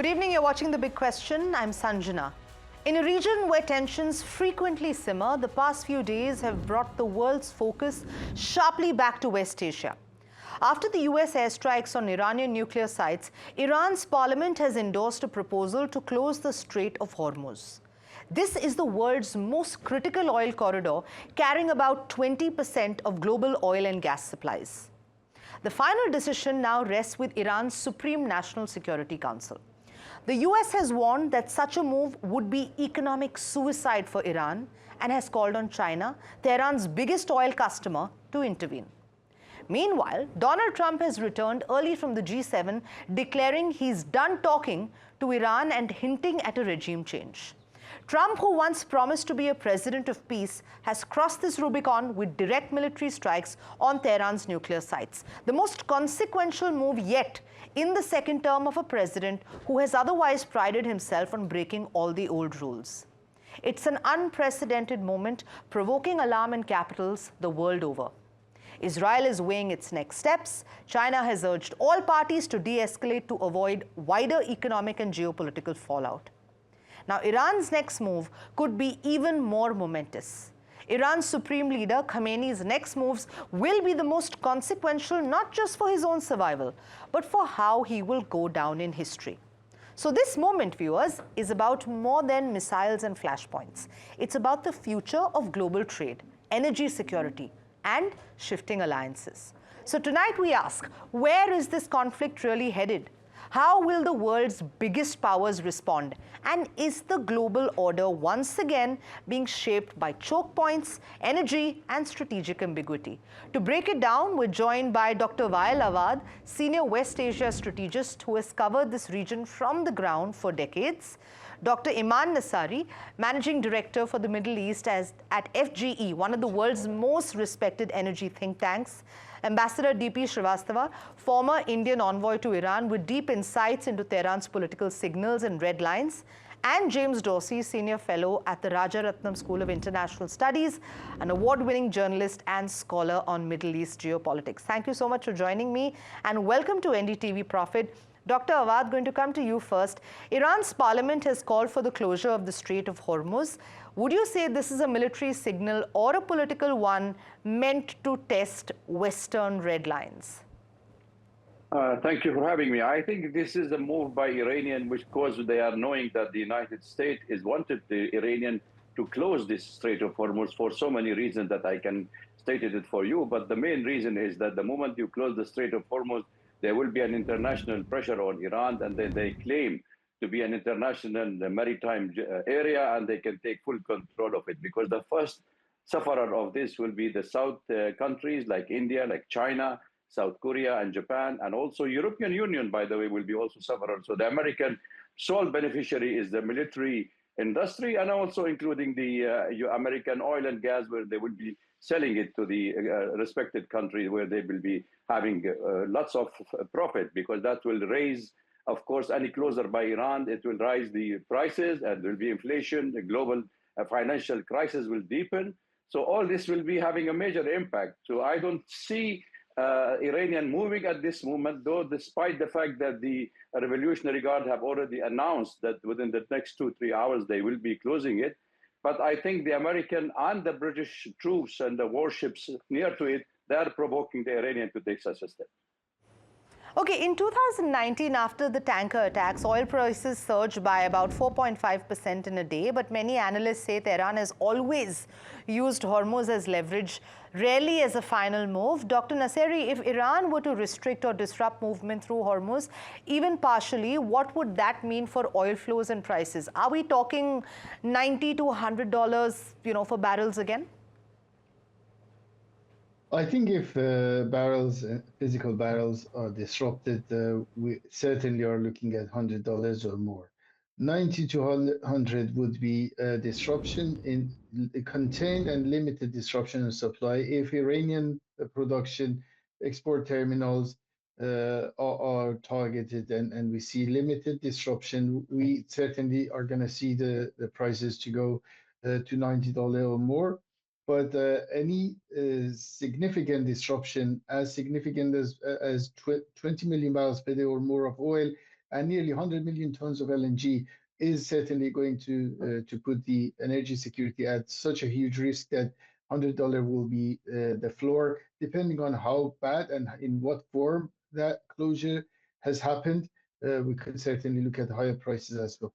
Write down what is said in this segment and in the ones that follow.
Good evening, you're watching The Big Question. I'm Sanjana. In a region where tensions frequently simmer, the past few days have brought the world's focus sharply back to West Asia. After the US airstrikes on Iranian nuclear sites, Iran's parliament has endorsed a proposal to close the Strait of Hormuz. This is the world's most critical oil corridor, carrying about 20% of global oil and gas supplies. The final decision now rests with Iran's Supreme National Security Council. The US has warned that such a move would be economic suicide for Iran and has called on China, Tehran's biggest oil customer, to intervene. Meanwhile, Donald Trump has returned early from the G7, declaring he's done talking to Iran and hinting at a regime change. Trump, who once promised to be a president of peace, has crossed this Rubicon with direct military strikes on Tehran's nuclear sites, the most consequential move yet in the second term of a president who has otherwise prided himself on breaking all the old rules. It's an unprecedented moment, provoking alarm in capitals the world over. Israel is weighing its next steps. China has urged all parties to de-escalate to avoid wider economic and geopolitical fallout. Now, Iran's next move could be even more momentous. Iran's supreme leader Khamenei's next moves will be the most consequential, not just for his own survival, but for how he will go down in history. So this moment, viewers, is about more than missiles and flashpoints. It's about the future of global trade, energy security, and shifting alliances. So tonight we ask, where is this conflict really headed? How will the world's biggest powers respond? And is the global order once again being shaped by choke points, energy, and strategic ambiguity? To break it down, we're joined by Dr. Wael Awad, Senior West Asia Strategist who has covered this region from the ground for decades. Dr. Iman Nasari, Managing Director for the Middle East at FGE, one of the world's most respected energy think tanks. Ambassador D.P. Srivastava, former Indian envoy to Iran with deep insights into Tehran's political signals and red lines. And James Dorsey, Senior Fellow at the Rajaratnam School of International Studies, an award-winning journalist and scholar on Middle East geopolitics. Thank you so much for joining me, and welcome to NDTV Profit. Dr. Awad, going to come to you first. Iran's parliament has called for the closure of the Strait of Hormuz. Would you say this is a military signal or a political one meant to test Western red lines? Thank you for having me. I think this is a move by Iranian, because they are knowing that the United States is wanted the Iranian to close this Strait of Hormuz for so many reasons that I can state it for you. But the main reason is that the moment you close the Strait of Hormuz, there will be an international pressure on Iran, and then they claim to be an international maritime area, and they can take full control of it, because the first sufferer of this will be the South countries like India, like China, South Korea, and Japan, and also European Union, by the way, will be also sufferer. So the American sole beneficiary is the military industry, and also including the American oil and gas, where they will be selling it to the respected country, where they will be having lots of profit, because that will raise, of course, any closer by Iran, it will raise the prices, and there will be inflation, the global financial crisis will deepen. So all this will be having a major impact. So I don't see Iranian moving at this moment, though, despite the fact that the Revolutionary Guard have already announced that within the next 2-3 hours they will be closing it. But I think the American and the British troops and the warships near to it, they are provoking the Iranian to take such a step. Okay, in 2019, after the tanker attacks, oil prices surged by about 4.5% in a day, but many analysts say Tehran has always used Hormuz as leverage, rarely as a final move. Dr. Nasari, if Iran were to restrict or disrupt movement through Hormuz, even partially, what would that mean for oil flows and prices? Are we talking $90 to $100, for barrels again? I think if physical barrels are disrupted, we certainly are looking at $100 or more. 90 to 100 would be a disruption in contained and limited disruption in supply. If Iranian production export terminals are targeted and we see limited disruption, we certainly are going to see the prices to go to $90 or more. But any significant disruption, as significant as 20 million barrels per day or more of oil, and nearly 100 million tons of LNG is certainly going to put the energy security at such a huge risk that $100 will be the floor, depending on how bad and in what form that closure has happened. We could certainly look at higher prices as well.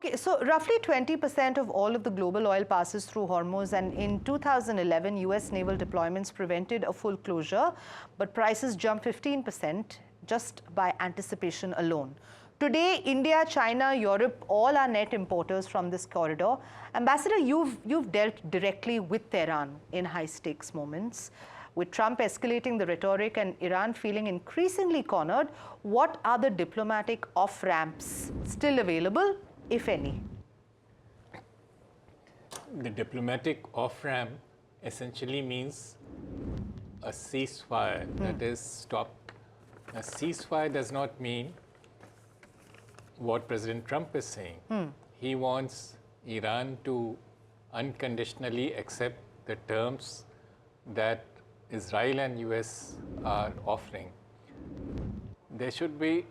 Okay, so roughly 20% of all of the global oil passes through Hormuz, and in 2011, US naval deployments prevented a full closure, but prices jumped 15% just by anticipation alone. Today, India, China, Europe, all are net importers from this corridor. Ambassador, you've dealt directly with Tehran in high-stakes moments. With Trump escalating the rhetoric and Iran feeling increasingly cornered, what are the diplomatic off-ramps still available, if any? The diplomatic off-ramp essentially means a ceasefire, that is, stop. A ceasefire does not mean what President Trump is saying. He wants Iran to unconditionally accept the terms that Israel and US are offering. There should be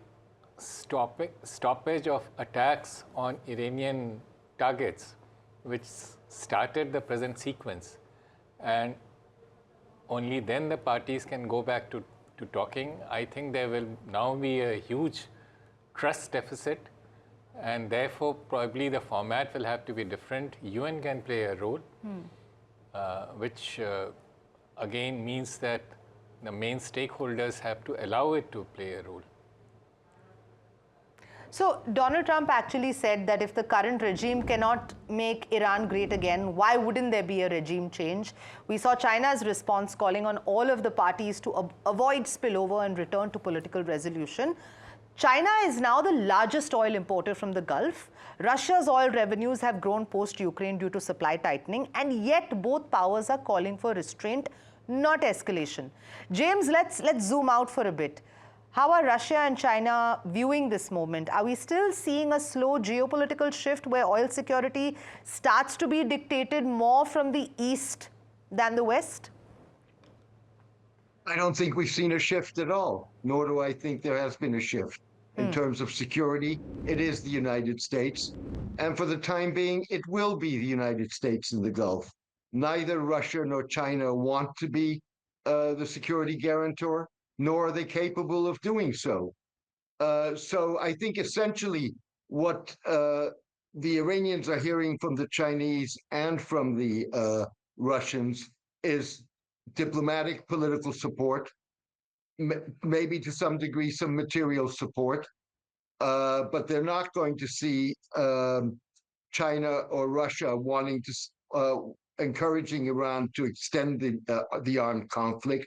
stoppage of attacks on Iranian targets, which started the present sequence. And only then the parties can go back to talking. I think there will now be a huge trust deficit, and therefore probably the format will have to be different. UN can play a role, which again means that the main stakeholders have to allow it to play a role. So Donald Trump actually said that if the current regime cannot make Iran great again, why wouldn't there be a regime change? We saw China's response calling on all of the parties to avoid spillover and return to political resolution. China is now the largest oil importer from the Gulf. Russia's oil revenues have grown post-Ukraine due to supply tightening, and yet both powers are calling for restraint, not escalation. James, let's zoom out for a bit. How are Russia and China viewing this moment? Are we still seeing a slow geopolitical shift where oil security starts to be dictated more from the East than the West? I don't think we've seen a shift at all, nor do I think there has been a shift. In terms of security, it is the United States. And for the time being, it will be the United States in the Gulf. Neither Russia nor China want to be the security guarantor, nor are they capable of doing so. So I think essentially what the Iranians are hearing from the Chinese and from the Russians is diplomatic, political support, maybe to some degree some material support, but they're not going to see China or Russia wanting to encouraging Iran to extend the armed conflict.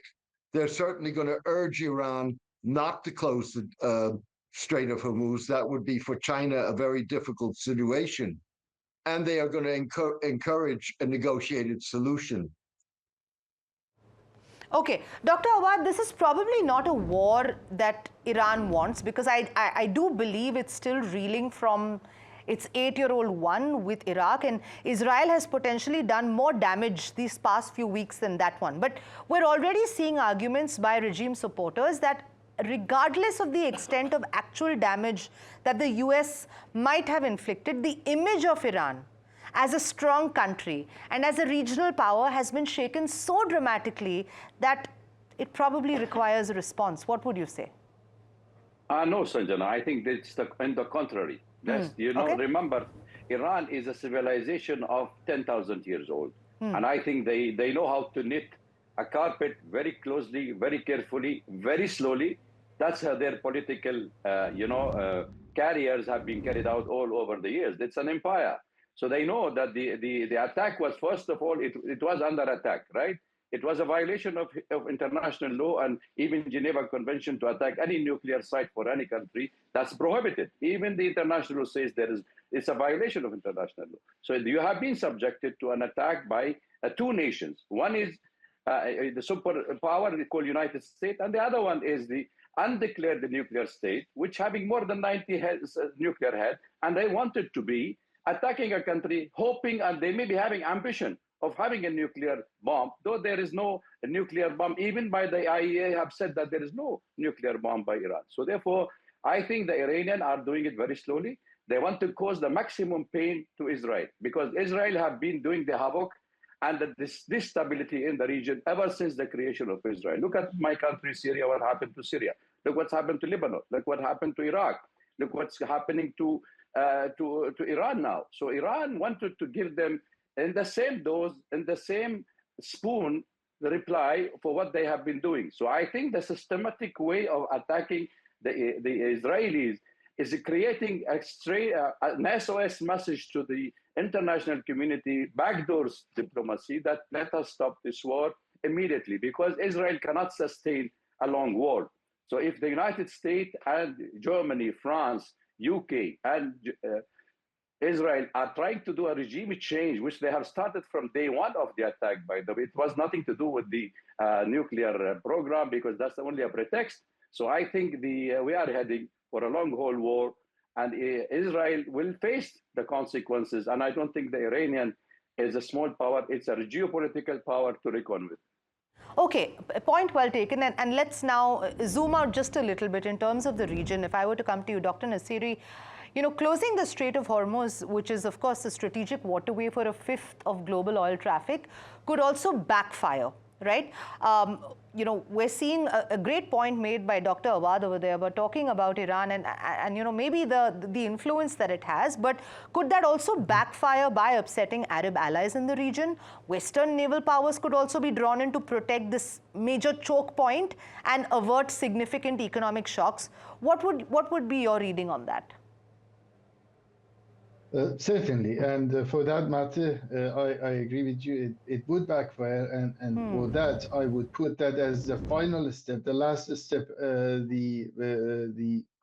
They're certainly going to urge Iran not to close the Strait of Hormuz. That would be for China a very difficult situation. And they are going to encourage a negotiated solution. Okay, Dr. Awad, this is probably not a war that Iran wants, because I do believe it's still reeling from its 8-year-old one with Iraq, and Israel has potentially done more damage these past few weeks than that one. But we're already seeing arguments by regime supporters that regardless of the extent of actual damage that the US might have inflicted, the image of Iran as a strong country and as a regional power has been shaken so dramatically that it probably requires a response. What would you say? No, Sanjana, I think it's on the contrary. Yes, remember, Iran is a civilization of 10,000 years old. And I think they know how to knit a carpet very closely, very carefully, very slowly. That's how their political, carriers have been carried out all over the years. It's an empire. So they know that the attack was, first of all, it was under attack, right? It was a violation of international law and even Geneva Convention to attack any nuclear site for any country. That's prohibited. Even the international law says it's a violation of international law. So you have been subjected to an attack by two nations. One is the superpower called United States, and the other one is the undeclared nuclear state, which having more than 90 nuclear heads, and they wanted to be attacking a country, hoping, and they may be having ambition of having a nuclear bomb, though there is no nuclear bomb. Even by the IAEA have said that there is no nuclear bomb by Iran. So therefore, I think the Iranians are doing it very slowly. They want to cause the maximum pain to Israel because Israel have been doing the havoc and this stability in the region ever since the creation of Israel. Look at my country, Syria, what happened to Syria. Look what's happened to Lebanon. Look what happened to Iraq. Look what's happening to Iran now. So Iran wanted to give them in the same dose, in the same spoon, the reply for what they have been doing. So I think the systematic way of attacking the Israelis is creating an SOS message to the international community, backdoors diplomacy, that let us stop this war immediately, because Israel cannot sustain a long war. So if the United States and Germany, France, UK, and Israel are trying to do a regime change, which they have started from day one of the attack, by the way. It was nothing to do with the nuclear program, because that's only a pretext. So I think we are heading for a long-haul war, and Israel will face the consequences. And I don't think the Iranian is a small power. It's a geopolitical power to reckon with. Okay, point well taken. And let's now zoom out just a little bit in terms of the region. If I were to come to you, Dr. Nassiri, you know, closing the Strait of Hormuz, which is, of course, a strategic waterway for a fifth of global oil traffic, could also backfire, right? You know, we're seeing a great point made by Dr. Awad over there about talking about Iran and you know, maybe the influence that it has, but could that also backfire by upsetting Arab allies in the region? Western naval powers could also be drawn in to protect this major choke point and avert significant economic shocks. What would be your reading on that? Certainly, and for that matter, I agree with you. It would backfire, and for that, I would put that as the final step, the last step. The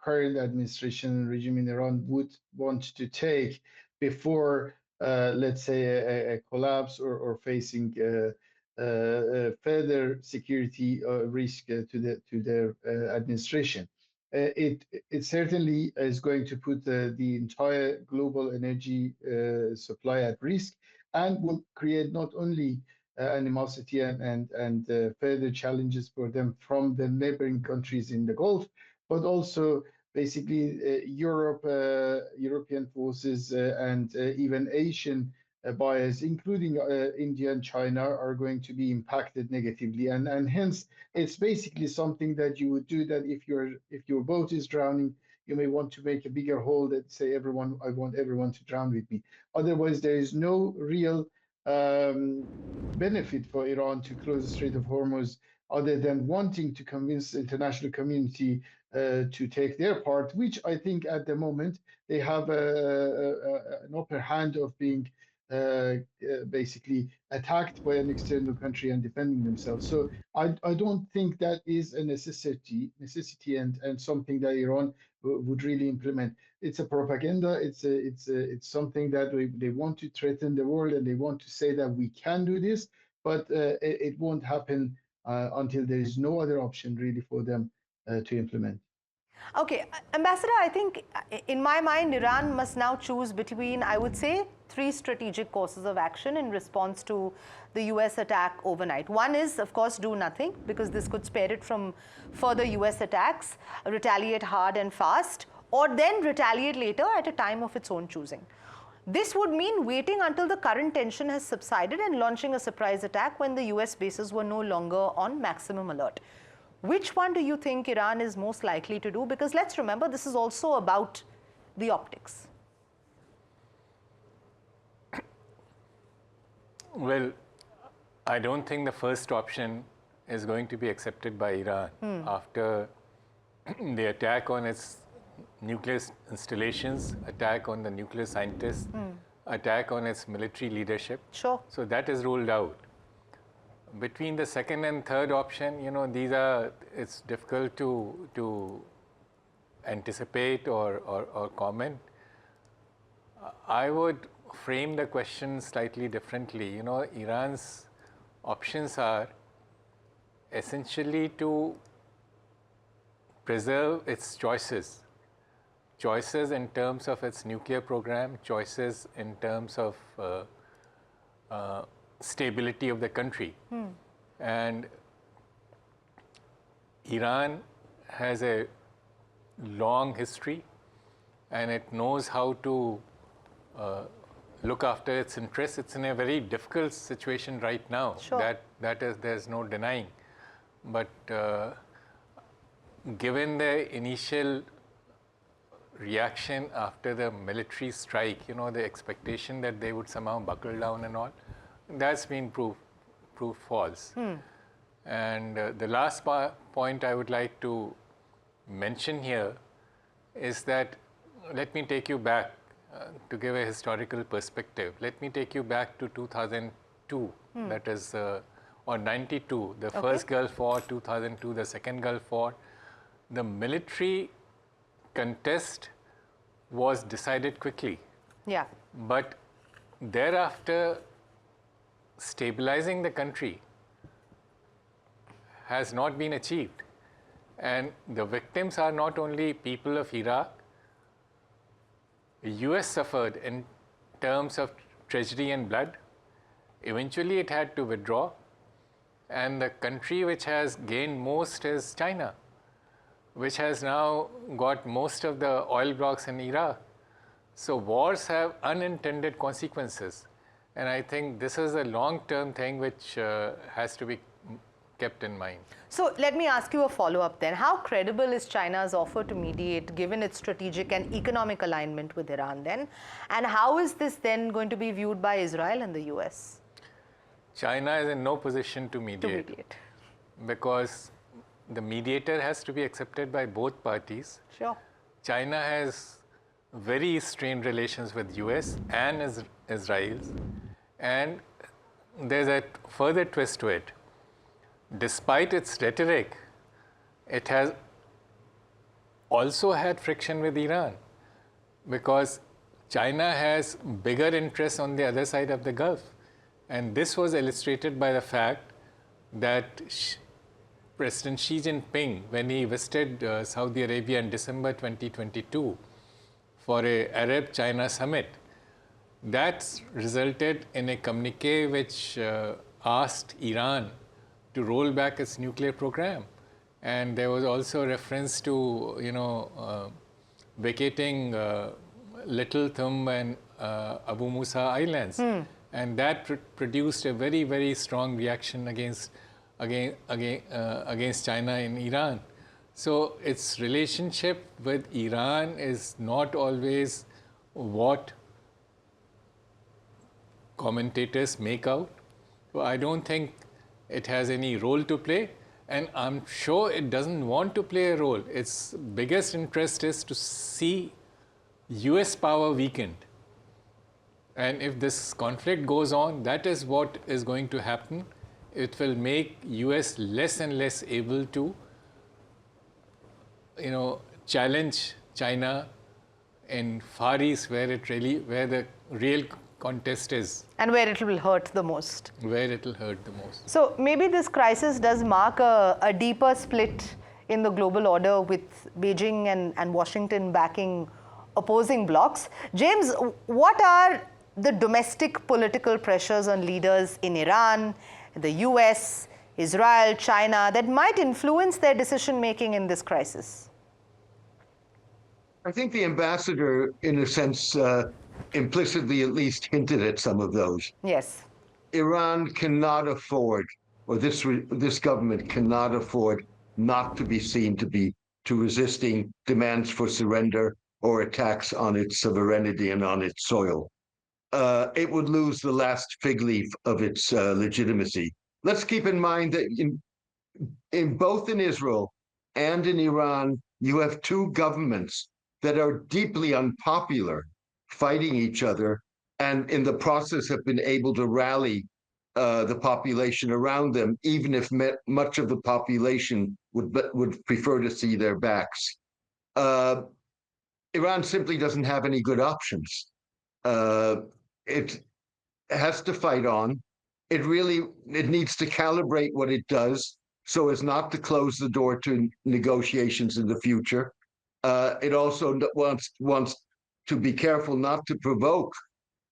current administration regime in Iran would want to take before, let's say, a collapse or facing further security risk to their administration. It certainly is going to put the entire global energy supply at risk, and will create not only animosity and further challenges for them from the neighboring countries in the Gulf, but also basically European forces and even Asian buyers, including India and China, are going to be impacted negatively, and hence it's basically something that you would do, that if your boat is drowning, you may want to make a bigger hole that say, I want everyone to drown with me. Otherwise, there is no real benefit for Iran to close the Strait of Hormuz, other than wanting to convince the international community to take their part, which I think at the moment they have an upper hand of being basically attacked by an external country and defending themselves. So I don't think that is a necessity and something that Iran would really implement. It's a propaganda. It's something that they want to threaten the world, and they want to say that we can do this, but it won't happen until there is no other option really for them to implement. Okay, Ambassador, I think in my mind, Iran must now choose between, I would say, three strategic courses of action in response to the US attack overnight. One is, of course, do nothing, because this could spare it from further US attacks, retaliate hard and fast, or then retaliate later at a time of its own choosing. This would mean waiting until the current tension has subsided and launching a surprise attack when the US bases were no longer on maximum alert. Which one do you think Iran is most likely to do? Because let's remember, this is also about the optics. Well, I don't think the first option is going to be accepted by Iran after the attack on its nuclear installations, attack on the nuclear scientists, attack on its military leadership. Sure. So that is ruled out. Between the second and third option, you know, it's difficult to anticipate or comment. I would frame the question slightly differently. You know, Iran's options are essentially to preserve its choices in terms of its nuclear program, choices in terms of stability of the country. And Iran has a long history, and it knows how to look after its interests. It's in a very difficult situation right now. Sure. There's no denying. But given the initial reaction after the military strike, the expectation that they would somehow buckle down and all, that's been proved false. And the last point I would like to mention here is that, let me take you back to give a historical perspective. Let me take you back to 2002, that is, or 92, the first Gulf War, 2002, the second Gulf War. The military contest was decided quickly. Yeah. But thereafter, stabilizing the country has not been achieved. And the victims are not only people of Iraq. The US suffered in terms of tragedy and blood. Eventually, it had to withdraw. And the country which has gained most is China, which has now got most of the oil blocks in Iraq. So wars have unintended consequences. And I think this is a long-term thing which has to be kept in mind. So let me ask you a follow-up then. How credible is China's offer to mediate given its strategic and economic alignment with Iran then? And how is this then going to be viewed by Israel and the US? China is in no position to mediate. Because the mediator has to be accepted by both parties. Sure. China has very strained relations with US and Israel. And there's a further twist to it. Despite its rhetoric, it has also had friction with Iran, because China has bigger interests on the other side of the Gulf. And this was illustrated by the fact that President Xi Jinping, when he visited Saudi Arabia in December 2022 for a Arab-China summit, that resulted in a communique which asked Iran to roll back its nuclear program. And there was also reference to, vacating Little Thumb and Abu Musa Islands. And that produced a very, very strong reaction against China in Iran. So its relationship with Iran is not always what commentators make out. So I don't think it has any role to play, and I'm sure it doesn't want to play a role. Its biggest interest is to see US power weakened. And if this conflict goes on, that is what is going to happen. It will make US less and less able to, challenge China in Far East, where the real contest is. And where it will hurt the most. Where it will hurt the most. So maybe this crisis does mark a deeper split in the global order, with Beijing and Washington backing opposing blocs. James, what are the domestic political pressures on leaders in Iran, the US, Israel, China that might influence their decision-making in this crisis? I think the ambassador, in a sense, implicitly at least hinted at some of those. Yes. Iran cannot afford, or this government cannot afford, not to be seen to resisting demands for surrender or attacks on its sovereignty and on its soil. It would lose the last fig leaf of its legitimacy. Let's keep in mind that in both in Israel and in Iran, you have two governments that are deeply unpopular, fighting each other, and in the process have been able to rally the population around them, even if much of the population would prefer to see their backs. Iran simply doesn't have any good options. It has to fight on. It needs to calibrate what it does so as not to close the door to negotiations in the future. It also wants to be careful not to provoke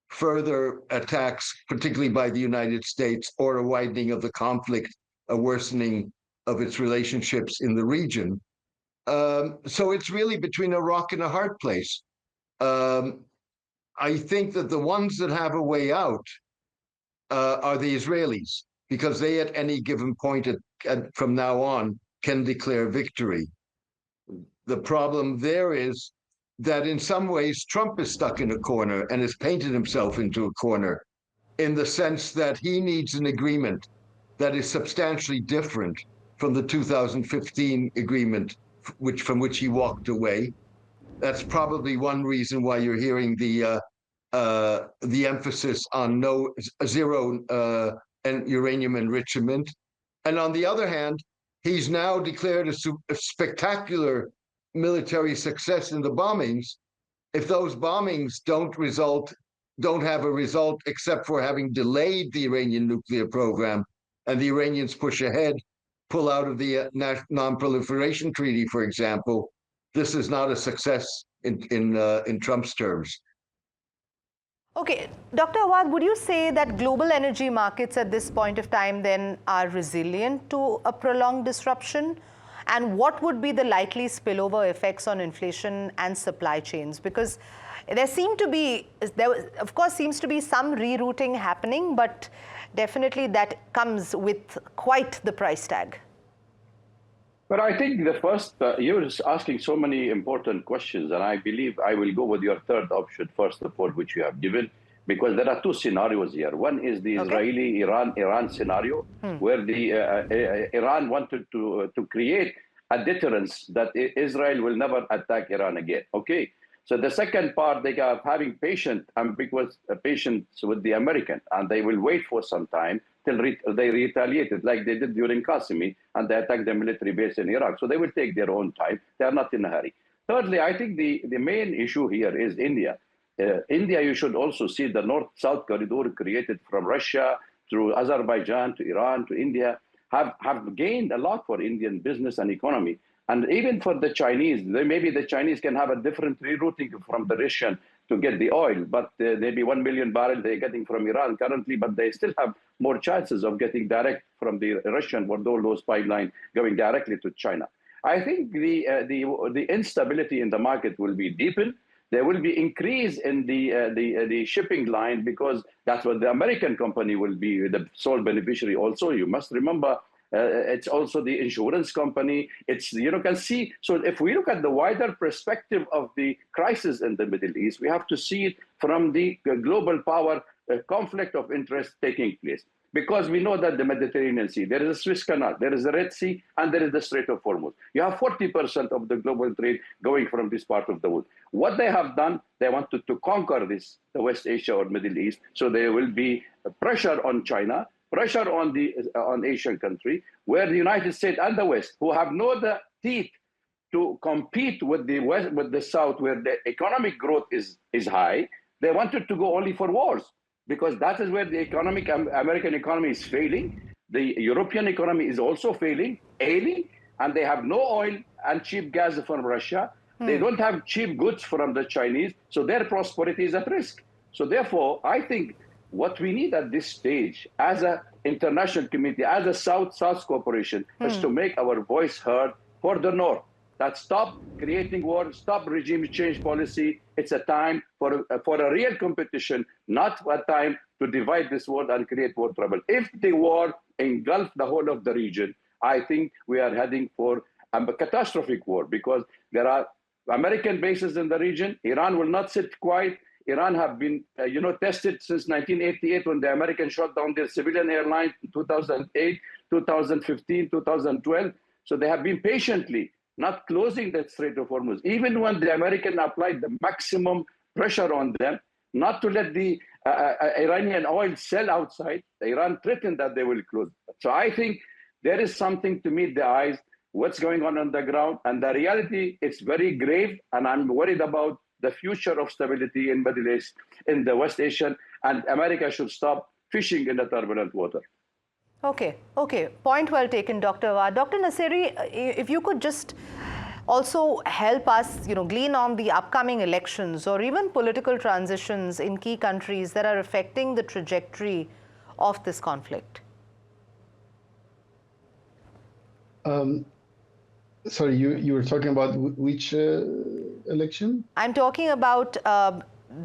further attacks, particularly by the United States, or a widening of the conflict, a worsening of its relationships in the region. So it's really between a rock and a hard place. I think that the ones that have a way out are the Israelis, because they at any given point from now on can declare victory. The problem there is that in some ways Trump is stuck in a corner and has painted himself into a corner, in the sense that he needs an agreement that is substantially different from the 2015 agreement from which he walked away. That's probably one reason why you're hearing the emphasis on zero uranium enrichment. And on the other hand, he's now declared a spectacular military success in the bombings. If those bombings don't have a result except for having delayed the Iranian nuclear program, and the Iranians push ahead, pull out of the non-proliferation treaty, for example, this is not a success in Trump's terms. Okay, Dr. Awad, would you say that global energy markets at this point of time then are resilient to a prolonged disruption? And what would be the likely spillover effects on inflation and supply chains? Because there of course seems to be some rerouting happening, but definitely that comes with quite the price tag. But I think the first, you're asking so many important questions, and I believe I will go with your third option first of all, which you have given, because there are two scenarios here. One is the Israeli-Iran scenario, where the Iran wanted to create a deterrence that Israel will never attack Iran again. Okay, so the second part, they are having patience with the American, and they will wait for some time till they retaliated like they did during Qasimi, and they attacked the military base in Iraq. So they will take their own time. They are not in a hurry. Thirdly, I think the main issue here is India. India, you should also see the north-south corridor created from Russia through Azerbaijan to Iran to India have gained a lot for Indian business and economy. And even for the Chinese, maybe the Chinese can have a different rerouting from the Russian to get the oil, but maybe 1 million barrels they're getting from Iran currently, but they still have more chances of getting direct from the Russian for those pipelines going directly to China. I think the instability in the market will be deepened. There will be increase in the shipping line, because that's what the American company will be the sole beneficiary also. You must remember, it's also the insurance company. It's, can see. So if we look at the wider perspective of the crisis in the Middle East, we have to see it from the global power conflict of interest taking place. Because we know that the Mediterranean Sea, there is a Suez Canal, there is the Red Sea, and there is the Strait of Hormuz. You have 40% of the global trade going from this part of the world. What they have done, they wanted to conquer the West Asia or Middle East. So there will be pressure on China, pressure on Asian country, where the United States and the West, who have no teeth to compete with the West, with the South, where the economic growth is high, they wanted to go only for wars, because that is where the American economy is failing. The European economy is also failing, ailing, and they have no oil and cheap gas from Russia. They don't have cheap goods from the Chinese, so their prosperity is at risk. So therefore, I think what we need at this stage as an international community, as a South-South cooperation, is to make our voice heard for the North. That stop creating war, stop regime change policy. It's a time for a real competition, not a time to divide this world and create more trouble. If the war engulfs the whole of the region, I think we are heading for a catastrophic war, because there are American bases in the region. Iran will not sit quiet. Iran have been, tested since 1988, when the Americans shot down their civilian airline in 2008, 2015, 2012. So they have been patiently not closing the Strait of Hormuz, even when the Americans applied the maximum pressure on them not to let the Iranian oil sell outside. Iran threatened that they will close. So I think there is something to meet the eyes, what's going on the ground, and the reality is very grave, and I'm worried about the future of stability in Middle East, in the West Asian, and America should stop fishing in the turbulent water. Okay. Point well taken, Dr. Awad. Dr. Nasseri, if you could just also help us, glean on the upcoming elections or even political transitions in key countries that are affecting the trajectory of this conflict. Sorry, you were talking about which election? I'm talking about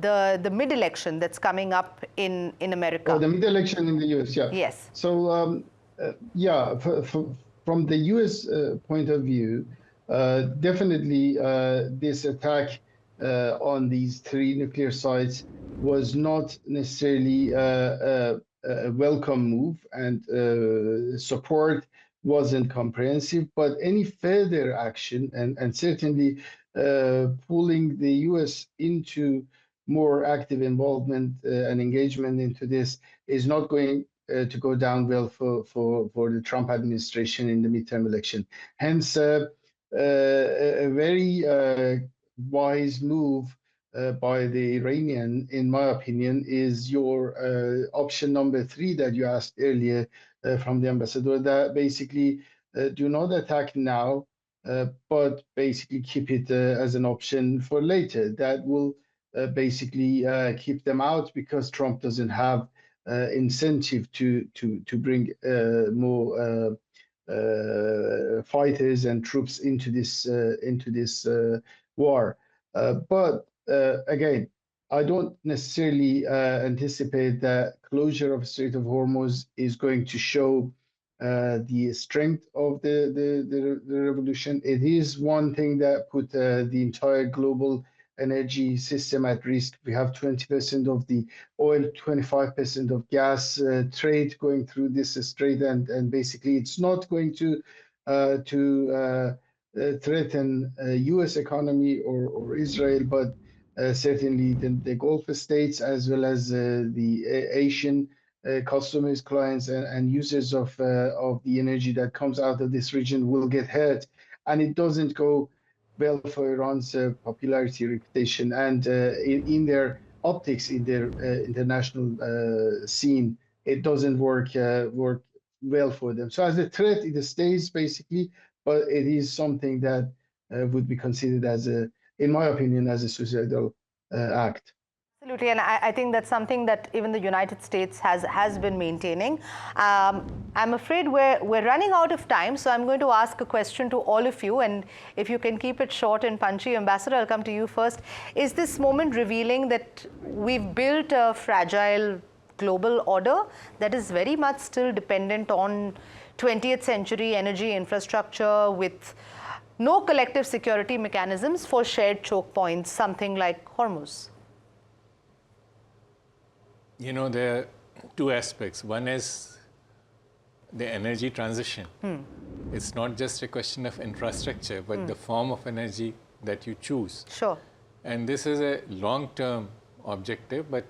the mid-election that's coming up in America. Oh, the mid-election in the U.S. Yeah. Yes. So yeah, from the U.S. Point of view, definitely this attack on these three nuclear sites was not necessarily a welcome move, and support wasn't comprehensive. But any further action, and certainly pulling the U.S. into more active involvement and engagement into this, is not going to go down well for the Trump administration in the midterm election. Hence, a very wise move by the Iranian, in my opinion, is your option number 3 that you asked earlier from the ambassador, that basically do not attack now, but basically keep it as an option for later. That will basically keep them out, because Trump doesn't have incentive to bring more fighters and troops into this war. But again, I don't necessarily anticipate that closure of Strait of Hormuz is going to show the strength of the revolution. It is one thing that put the entire global energy system at risk. We have 20% of the oil, 25% of gas trade going through this strait, and basically it's not going to threaten U.S. economy or Israel, but certainly the Gulf states, as well as the Asian customers, clients, and users of the energy that comes out of this region will get hurt. And it doesn't go well for Iran's popularity, reputation, and in their optics, in their international scene. It doesn't work well for them. So as a threat, it stays basically, but it is something that would be considered as in my opinion, as a suicidal act. Absolutely, and I think that's something that even the United States has been maintaining. I'm afraid we're running out of time, so I'm going to ask a question to all of you, and if you can keep it short and punchy. Ambassador, I'll come to you first. Is this moment revealing that we've built a fragile global order that is very much still dependent on 20th century energy infrastructure with no collective security mechanisms for shared choke points, something like Hormuz? You know, there are two aspects. One is the energy transition. It's not just a question of infrastructure, but the form of energy that you choose. Sure. And this is a long-term objective, but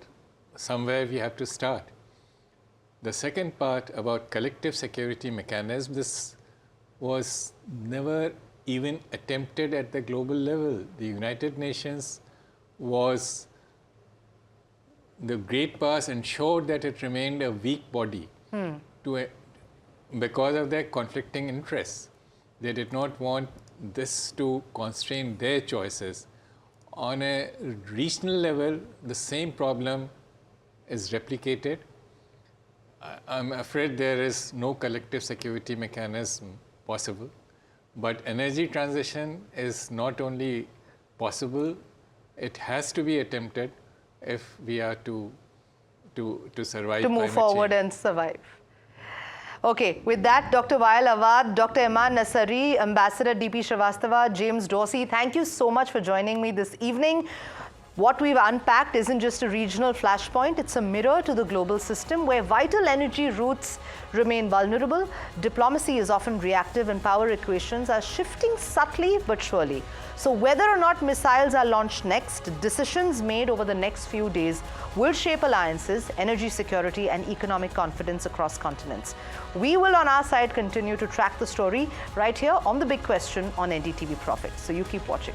somewhere we have to start. The second part about collective security mechanism, this was never even attempted at the global level. The United Nations was the great past ensured that it remained a weak body because of their conflicting interests. They did not want this to constrain their choices. On a regional level, the same problem is replicated. I'm afraid there is no collective security mechanism possible, but energy transition is not only possible, it has to be attempted if we are to survive. To move forward and survive. Okay, with that, Dr. Wael Awad, Dr. Iman Nasari, Ambassador D.P. Srivastava, James Dorsey, thank you so much for joining me this evening. What we've unpacked isn't just a regional flashpoint, it's a mirror to the global system where vital energy routes remain vulnerable, diplomacy is often reactive, and power equations are shifting subtly but surely. So whether or not missiles are launched next, decisions made over the next few days will shape alliances, energy security, and economic confidence across continents. We will on our side continue to track the story right here on The Big Question on NDTV Profit. So you keep watching.